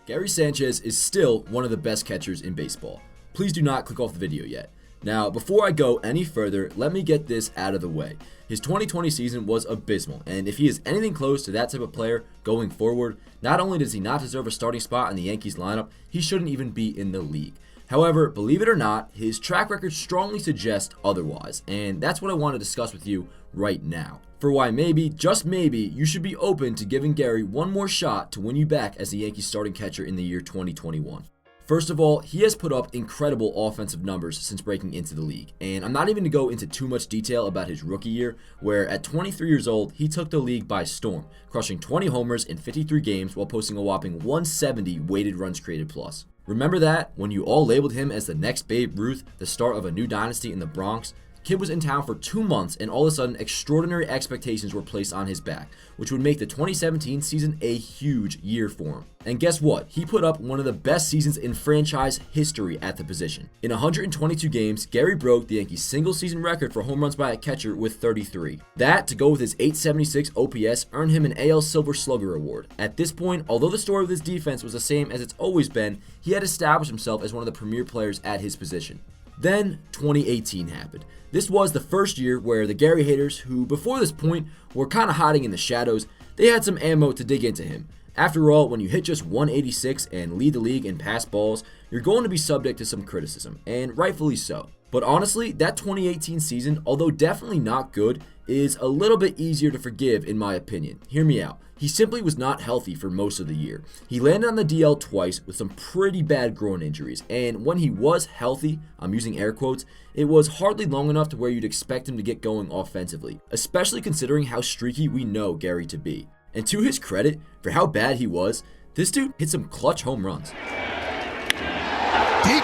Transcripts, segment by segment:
Gary Sanchez is still one of the best catchers in baseball. Please do not click off the video yet. Now, before I go any further, let me get this out of the way. His 2020 season was abysmal, and if he is anything close to that type of player going forward, not only does he not deserve a starting spot in the Yankees lineup, he shouldn't even be in the league. However, believe it or not, his track record strongly suggests otherwise, and that's what I want to discuss with you right now. For why maybe, just maybe, you should be open to giving Gary one more shot to win you back as the Yankees starting catcher in the year 2021. First of all, he has put up incredible offensive numbers since breaking into the league, and I'm not even going to go into too much detail about his rookie year, where at 23 years old, he took the league by storm, crushing 20 homers in 53 games while posting a whopping 170 weighted runs created plus. Remember that when you all labeled him as the next Babe Ruth, the start of a new dynasty in the Bronx? Kid was in town for 2 months, and all of a sudden extraordinary expectations were placed on his back, which would make the 2017 season a huge year for him. And guess what? He put up one of the best seasons in franchise history at the position. In 122 games, Gary broke the Yankees' single-season record for home runs by a catcher with 33. That, to go with his 876 OPS, earned him an AL Silver Slugger award. At this point, although the story of his defense was the same as it's always been, he had established himself as one of the premier players at his position. Then, 2018 happened. This was the first year where the Gary haters, who before this point were kind of hiding in the shadows, they had some ammo to dig into him. After all, when you hit just 186 and lead the league in pass balls, you're going to be subject to some criticism, and rightfully so. But honestly, that 2018 season, although definitely not good, is a little bit easier to forgive in my opinion. Hear me out. He simply was not healthy for most of the year. He landed on the DL twice with some pretty bad groin injuries, and when he was healthy, I'm using air quotes, it was hardly long enough to where you'd expect him to get going offensively, especially considering how streaky we know Gary to be. And to his credit, for how bad he was, this dude hit some clutch home runs. Deep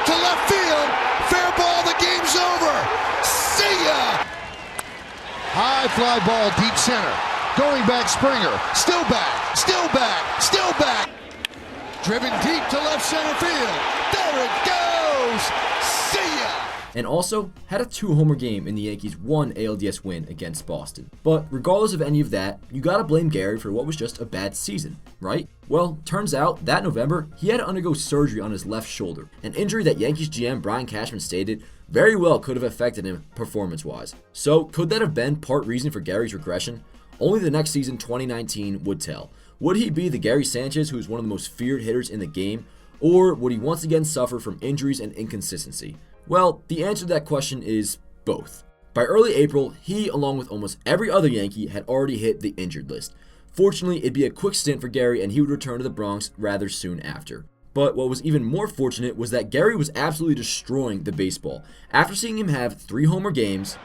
to left field, fair ball, the game's over. See ya! High fly ball, deep center. Going back, Springer. Still back, still back, still back. Driven deep to left center field. There it goes. See ya! And also had a 2-homer game in the Yankees' 1 ALDS win against Boston. But regardless of any of that, you gotta blame Gary for what was just a bad season, right? Well, turns out that November, he had to undergo surgery on his left shoulder, an injury that Yankees GM Brian Cashman stated very well could have affected him performance-wise. So could that have been part reason for Gary's regression? Only the next season, 2019, would tell. Would he be the Gary Sanchez who is one of the most feared hitters in the game, or would he once again suffer from injuries and inconsistency? Well, the answer to that question is both. By early April, he, along with almost every other Yankee, had already hit the injured list. Fortunately, it'd be a quick stint for Gary and he would return to the Bronx rather soon after. But what was even more fortunate was that Gary was absolutely destroying the baseball. After seeing him have 3-homer games,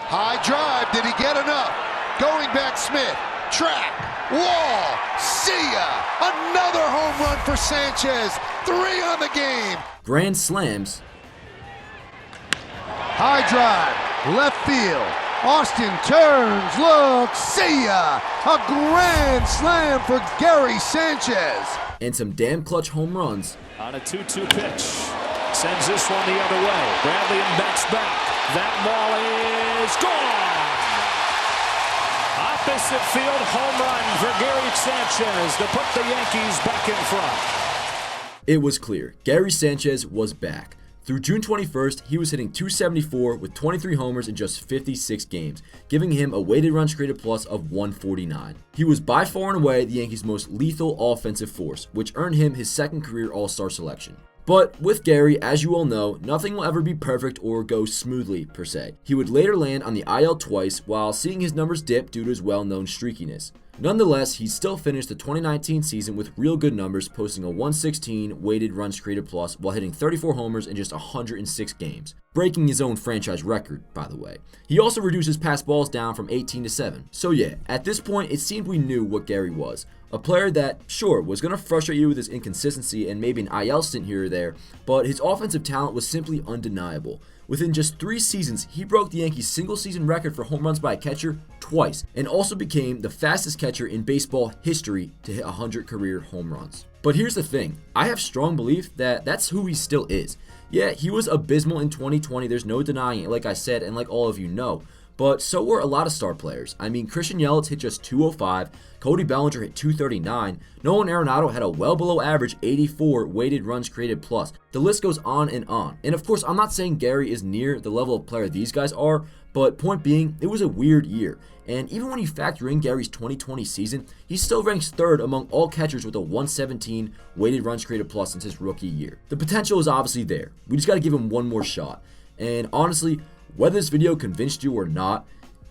High drive, did he get enough? Going back, Smith, track, wall, see ya! Another home run for Sanchez, 3 on the game. grand slams, High drive, left field, Austin turns, looks, see ya! A grand slam for Gary Sanchez. and some damn clutch home runs, On a 2-2 pitch. Sends this one the other way. Bradley backs back. That ball is gone. Opposite field home run for Gary Sanchez to put the Yankees back in front. It was clear, Gary Sanchez was back. Through June 21st, he was hitting .274 with 23 homers in just 56 games, giving him a weighted runs created plus of 149. He was by far and away the Yankees' most lethal offensive force, which earned him his second career All-Star selection. But with Gary, as you all know, nothing will ever be perfect or go smoothly per se. He would later land on the IL twice while seeing his numbers dip due to his well-known streakiness. Nonetheless, he still finished the 2019 season with real good numbers, posting a 116 weighted runs created plus while hitting 34 homers in just 106 games, breaking his own franchise record, by the way. He also reduced his pass balls down from 18 to 7. So yeah, at this point, it seemed we knew what Gary was. A player that, sure, was going to frustrate you with his inconsistency and maybe an IL stint here or there, but his offensive talent was simply undeniable. Within just 3 seasons, he broke the Yankees' single-season record for home runs by a catcher twice, and also became the fastest catcher in baseball history to hit 100 career home runs. But here's the thing, I have strong belief that that's who he still is. Yeah, he was abysmal in 2020, there's no denying it, like I said, and like all of you know. but so were a lot of star players. I mean, Christian Yelich hit just 205, Cody Bellinger hit 239, Nolan Arenado had a well below average 84 weighted runs created plus. The list goes on. And of course, I'm not saying Gary is near the level of player these guys are, but point being, it was a weird year. And even when you factor in Gary's 2020 season, he still ranks third among all catchers with a 117 weighted runs created plus since his rookie year. The potential is obviously there. We just got to give him one more shot. And honestly, whether this video convinced you or not,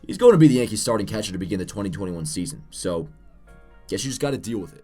he's going to be the Yankees starting catcher to begin the 2021 season. So, guess you just got to deal with it.